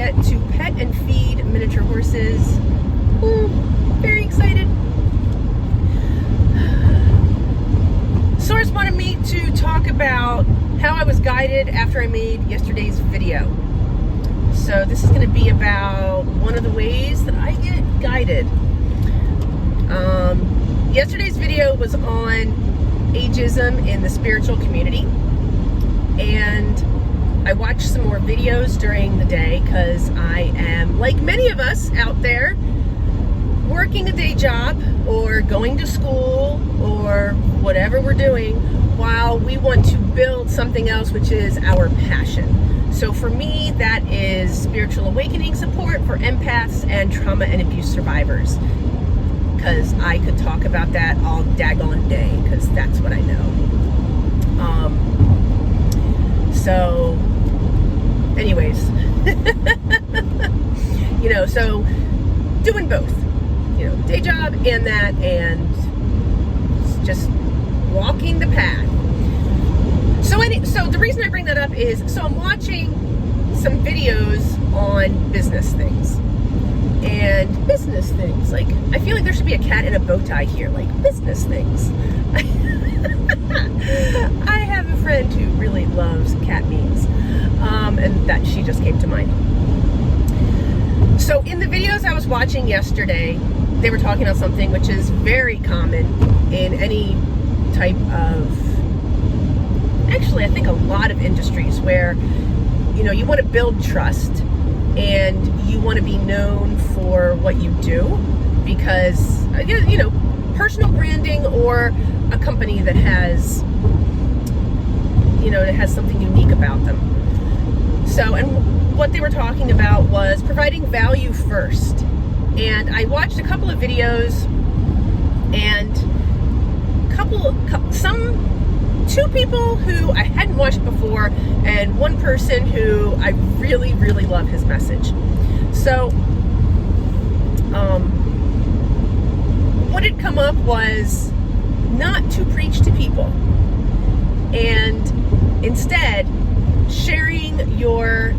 get to pet and feed miniature horses. Very excited. Source wanted me to talk about how I was guided after I made yesterday's video. So this is going to be about one of the ways that I get guided. Yesterday's video was on ageism in the spiritual community, and I watched some more videos during the day because I am, like many of us out there, working a day job or going to school or whatever we're doing while we want to build something else, which is our passion. So for me, that is spiritual awakening support for empaths and trauma and abuse survivors, because I could talk about that all daggone day, because that's what I know. So anyways, so doing both, day job and that, and just walking the path. So the reason I bring that up is, so I'm watching some videos on business things. And business things, like, I feel like there should be a cat in a bow tie here, like business things. I have a friend who really loves cat memes, and that she just came to mind. So in the videos I was watching yesterday, they were talking about something which is very common in any type of, actually I think a lot of industries, where you want to build trust and you want to be known for what you do, because personal branding, or a company that has that has something unique about them. So, and what they were talking about was providing value first. And I watched a couple of videos, and two people who I hadn't watched before, and one person who I really, really love his message. So, what had come up was not to preach to people, and instead sharing your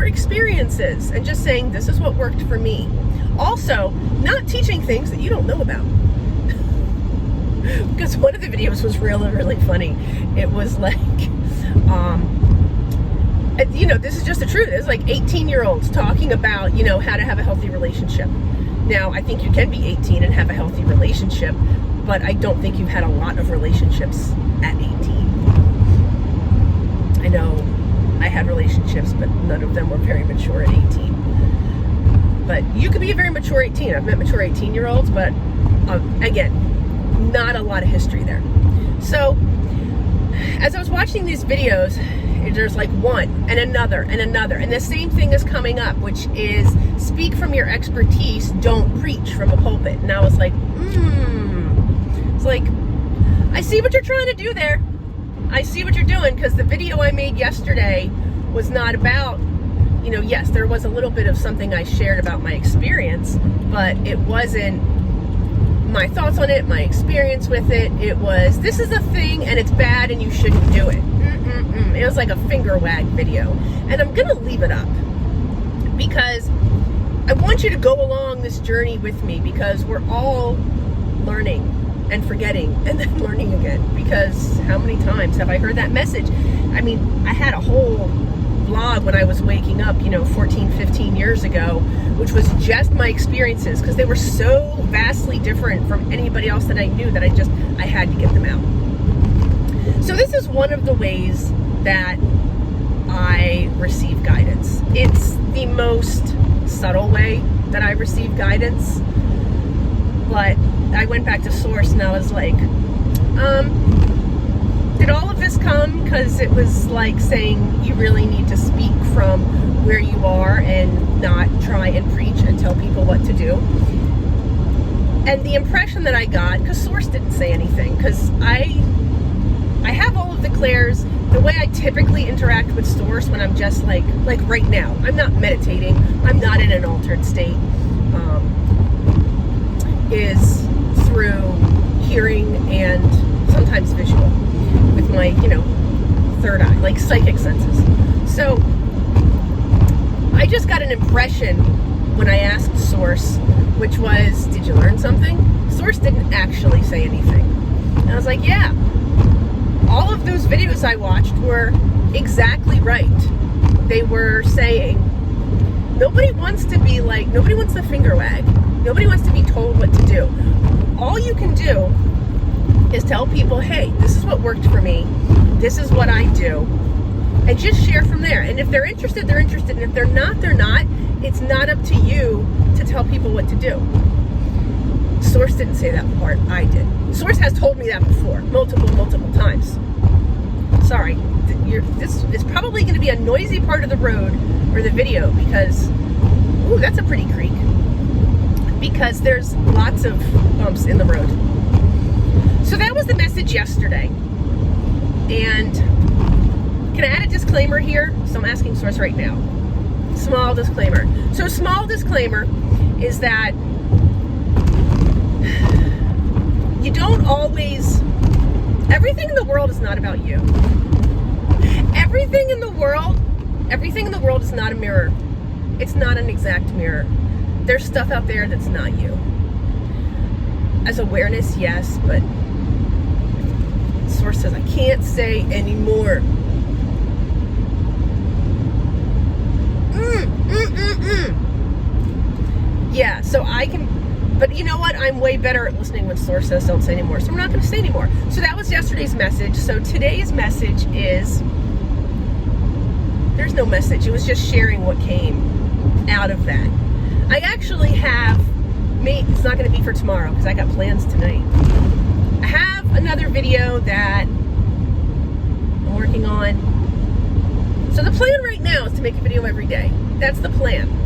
experiences and just saying, this is what worked for me. Also, not teaching things that you don't know about. Because one of the videos was really, really funny. It was like, this is just the truth. It's like 18-year-olds talking about, how to have a healthy relationship. Now, I think you can be 18 and have a healthy relationship, but I don't think you've had a lot of relationships at 18. I know I had relationships, but none of them were very mature at 18. But you could be a very mature 18. I've met mature 18-year-olds, but again, not a lot of history there. So, as I was watching these videos, there's like one and another and another, and the same thing is coming up, which is speak from your expertise, don't preach from a pulpit. And I was like, it's like, I see what you're trying to do there. I see what you're doing, because the video I made yesterday was not about, yes, there was a little bit of something I shared about my experience, but it wasn't my thoughts on it, my experience with it. It was, this is a thing and it's bad and you shouldn't do it. It was like a finger wag video. And I'm going to leave it up because I want you to go along this journey with me, because we're all learning and forgetting and then learning again. Because how many times have I heard that message? I mean, I had a whole blog when I was waking up, 14, 15 years ago, which was just my experiences, because they were so vastly different from anybody else that I knew that I had to get them out. So this is one of the ways that I receive guidance. It's the most subtle way that I receive guidance, but I went back to source and I was like, did all of this come because it was like saying you really need to speak from where you are and not try and preach and tell people what to do? And the impression that I got, because source didn't say anything, because I have all of the clairs. The way I typically interact with source when I'm just like right now, I'm not meditating, I'm not in an altered state, is through hearing and sometimes visual with my, third eye, like psychic senses. So I just got an impression when I asked Source, which was, did you learn something? Source didn't actually say anything. And I was like, yeah, all of those videos I watched were exactly right. They were saying, nobody wants to be like, nobody wants the finger wag. Nobody wants to be told what to do. All you can do is tell people, hey, this is what worked for me. This is what I do. And just share from there. And if they're interested, they're interested. And if they're not, they're not. It's not up to you to tell people what to do. Source didn't say that part. I did. Source has told me that before, multiple times. Sorry. This is probably going to be a noisy part of the road or the video because, ooh, that's a pretty creek. Because there's lots of bumps in the road. So that was the message yesterday. And can I add a disclaimer here? So I'm asking Source right now. Small disclaimer. So small disclaimer is that you don't always, everything in the world is not about you. Everything in the world is not a mirror. It's not an exact mirror. There's stuff out there that's not you. As awareness, yes, but Source says I can't say anymore. Yeah, so I can, but you know what? I'm way better at listening when Source says don't say anymore. So I'm not going to say anymore. So that was yesterday's message. So today's message is, there's no message. It was just sharing what came out of that. I actually have, it's not going to be for tomorrow because I got plans tonight. I have another video that I'm working on. So the plan right now is to make a video every day. That's the plan.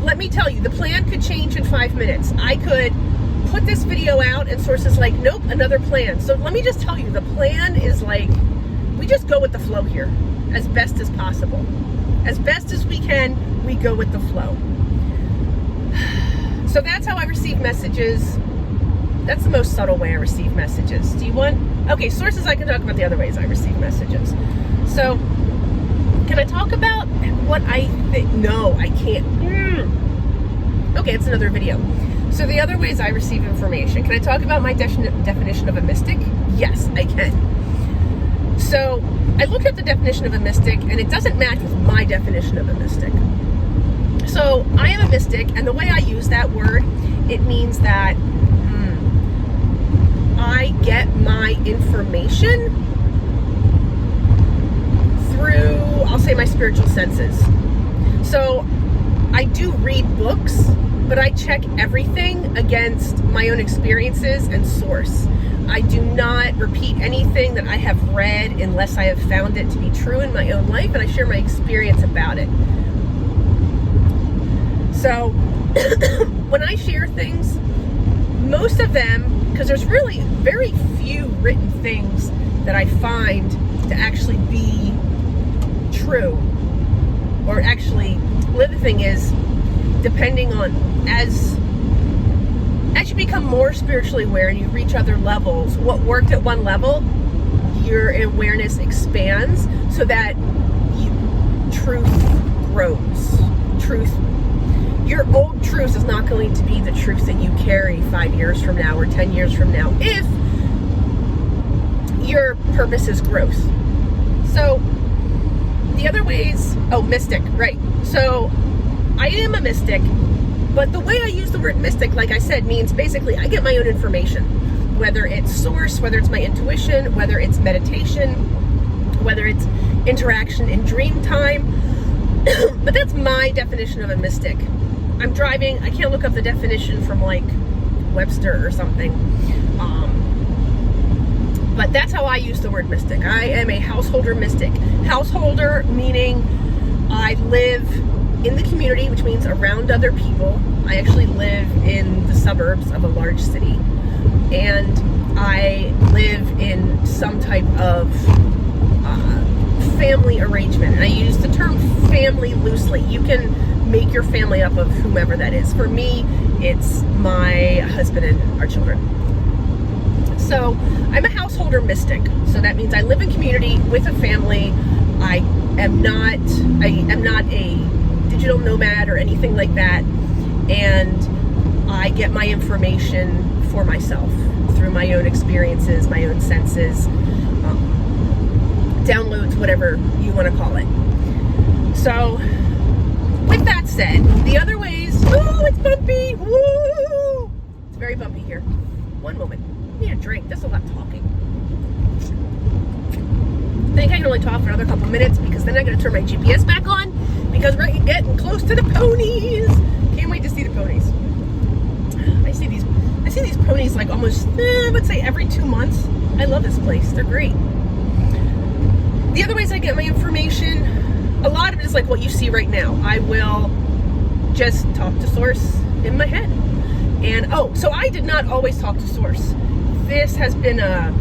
Let me tell you, the plan could change in 5 minutes. I could put this video out and Source is like, nope, another plan. So let me just tell you, the plan is like, we just go with the flow here as best as possible. As best as we can, we go with the flow. So that's how I receive messages. That's the most subtle way I receive messages. Do you want? Okay, sources, I can talk about the other ways I receive messages. So, can I talk about what I think? No, I can't. Okay, it's another video. So the other ways I receive information. Can I talk about my definition of a mystic? Yes, I can. So, I looked at the definition of a mystic, and it doesn't match with my definition of a mystic. So, I am a mystic, and the way I use that word, it means that I get my information through, I'll say, my spiritual senses. So, I do read books, but I check everything against my own experiences and source. I do not repeat anything that I have read unless I have found it to be true in my own life, and I share my experience about it. So, when I share things, most of them, because there's really very few written things that I find to actually be true, or actually, the other thing is, depending on, as you become more spiritually aware and you reach other levels, what worked at one level, your awareness expands so that truth grows. Your old truth is not going to be the truth that you carry 5 years from now or 10 years from now if your purpose is growth. So, the other ways, mystic, right. So, I am a mystic, but the way I use the word mystic, like I said, means basically I get my own information. Whether it's source, whether it's my intuition, whether it's meditation, whether it's interaction in dream time. But that's my definition of a mystic. I'm driving, I can't look up the definition from like Webster or something. But that's how I use the word mystic. I am a householder mystic. Householder meaning I live in the community, which means around other people. I actually live in the suburbs of a large city. And I live in some type of family arrangement. And I use the term family loosely. You can make your family up of whomever that is. For me, it's my husband and our children. So I'm a householder mystic. So that means I live in community with a family. I am am not a digital nomad or anything like that, and I get my information for myself through my own experiences, my own senses, downloads, whatever you want to call it. So with that said, the other ways, oh, it's bumpy, woo! It's very bumpy here. One moment, I need a drink, that's a lot of talking. I think I can only talk for another couple minutes because then I'm going to turn my GPS back on because we're getting close to the ponies. Can't wait to see the ponies. I see these ponies like almost, I would say every 2 months. I love this place. They're great. The other ways I get my information, a lot of it is like what you see right now. I will just talk to source in my head. And so I did not always talk to source. This has been a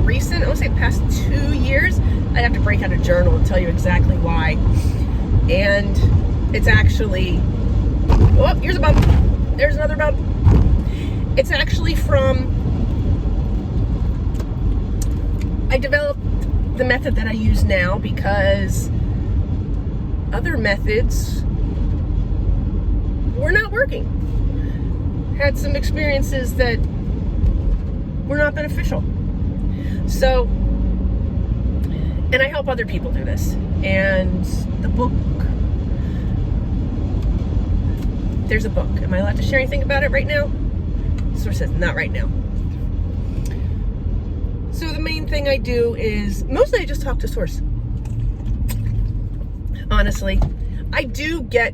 recent, I would say the past 2 years. I'd have to break out a journal and tell you exactly why. And it's actually, oh, here's a bump. There's another bump. It's actually from, I developed the method that I use now because other methods were not working. Had some experiences that were not beneficial. So, and I help other people do this. And the book, there's a book. Am I allowed to share anything about it right now? Source says not right now. So the main thing I do is, mostly I just talk to source. Honestly, I do get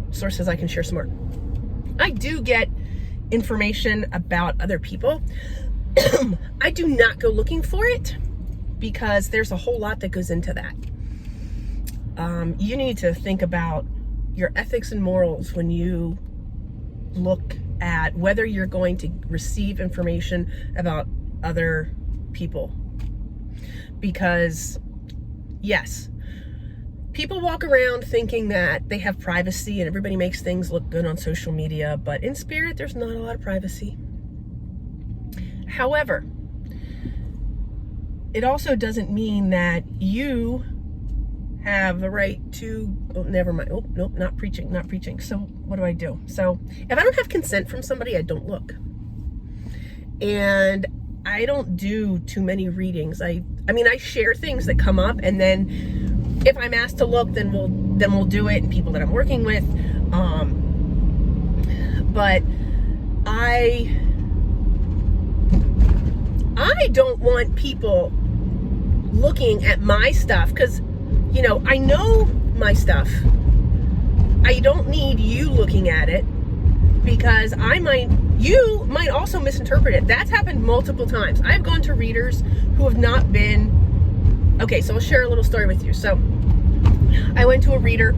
sources I can share some more. I do get information about other people. I do not go looking for it because there's a whole lot that goes into that. You need to think about your ethics and morals when you look at whether you're going to receive information about other people. Because yes, people walk around thinking that they have privacy and everybody makes things look good on social media, but in spirit, there's not a lot of privacy. However, it also doesn't mean that you have the right to, oh, never mind. Oh, nope, not preaching. So what do? So if I don't have consent from somebody, I don't look. And I don't do too many readings. I mean, I share things that come up, and then if I'm asked to look, then we'll do it, and people that I'm working with. But I don't want people looking at my stuff because, you know, I know my stuff. I don't need you looking at it because you might also misinterpret it. That's happened multiple times. I've gone to readers who have not been, okay, so I'll share a little story with you. So I went to a reader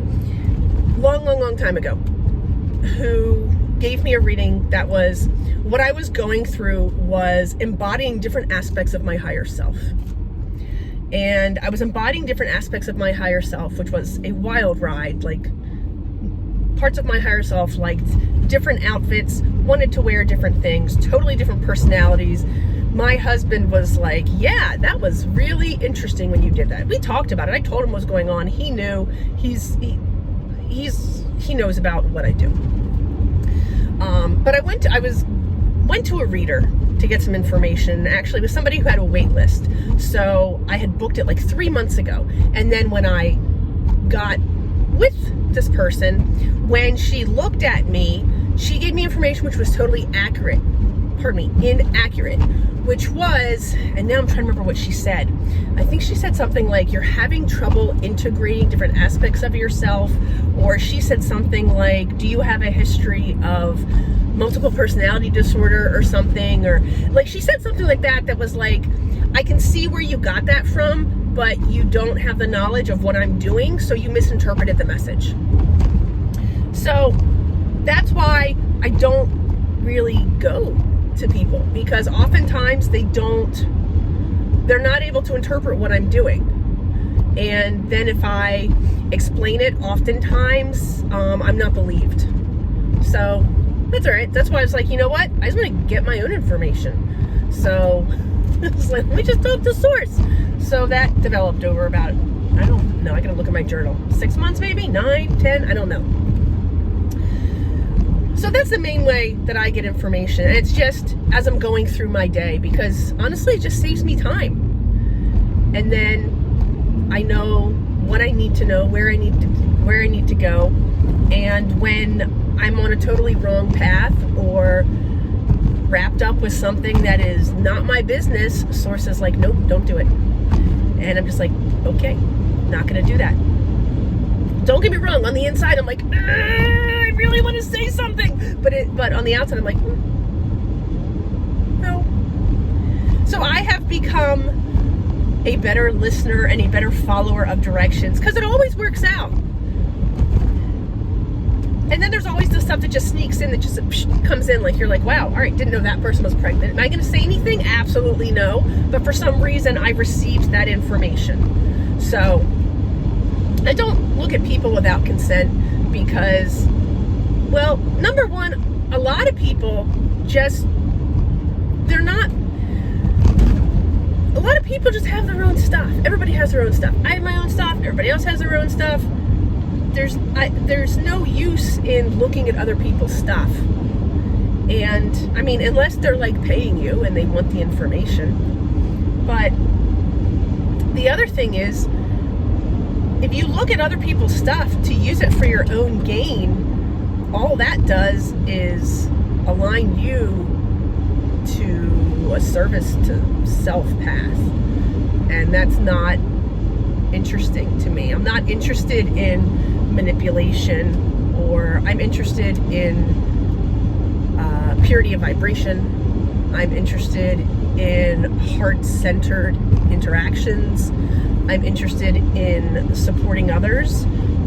long time ago who gave me a reading that was, what I was going through was embodying different aspects of my higher self. And I was embodying different aspects of my higher self, which was a wild ride. Like, parts of my higher self liked different outfits, wanted to wear different things, totally different personalities. My husband was like, yeah, that was really interesting when you did that. We talked about it. I told him what was going on. He knew. He knows about what I do. But I went to a reader to get some information. Actually, it was somebody who had a wait list. So I had booked it like 3 months ago. And then when I got with this person, when she looked at me, she gave me information which was totally inaccurate, which was, and now I'm trying to remember what she said. I think she said something like, you're having trouble integrating different aspects of yourself, or she said something like, do you have a history of multiple personality disorder or something, or like she said something like that was like, I can see where you got that from, but you don't have the knowledge of what I'm doing, so you misinterpreted the message. So that's why I don't really go to people, because oftentimes they're not able to interpret what I'm doing. And then if I explain it, oftentimes I'm not believed. So that's all right. That's why I was like, you know what? I just want to get my own information. So It's like, let me just talk to source. So that developed over about, I don't know, I gotta look at my journal. 6 months maybe? 9, 10, I don't know. So that's the main way that I get information. And it's just as I'm going through my day, because honestly, it just saves me time. And then I know what I need to know, where I need to go. And when I'm on a totally wrong path or wrapped up with something that is not my business, source is like, nope, don't do it. And I'm just like, okay, not gonna do that. Don't get me wrong, on the inside I'm like, I really want to say something, but on the outside I'm like, no. So I have become a better listener and a better follower of directions, because it always works out. And then there's always the stuff that just sneaks in, that just comes in, like you're like, wow, all right, didn't know that person was pregnant. Am I going to say anything? Absolutely no. But for some reason, I received that information. So I don't look at people without consent, because, well, number one, a lot of people just, a lot of people just have their own stuff. Everybody has their own stuff. I have my own stuff. Everybody else has their own stuff. There's no use in looking at other people's stuff. And I mean, unless they're like paying you and they want the information. But the other thing is, if you look at other people's stuff to use it for your own gain, all that does is align you to a service to self path. And that's not interesting to me. I'm not interested in manipulation, or I'm interested in purity of vibration. I'm interested in heart-centered interactions. I'm interested in supporting others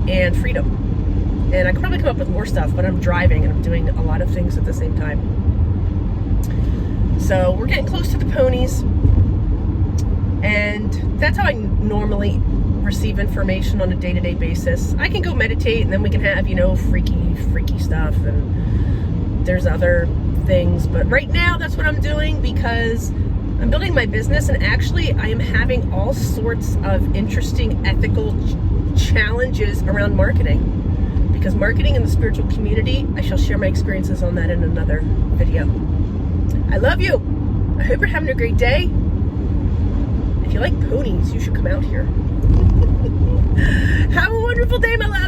and freedom. And I could probably come up with more stuff, but I'm driving and I'm doing a lot of things at the same time. So we're getting close to the ponies, and that's how I normally receive information on a day-to-day basis. I can go meditate, and then we can have, freaky stuff, and there's other things. But right now, that's what I'm doing, because I'm building my business, and actually I am having all sorts of interesting ethical challenges around marketing. Because marketing in the spiritual community, I shall share my experiences on that in another video. I love you. I hope you're having a great day. If you like ponies, you should come out here. Have a wonderful day, my love.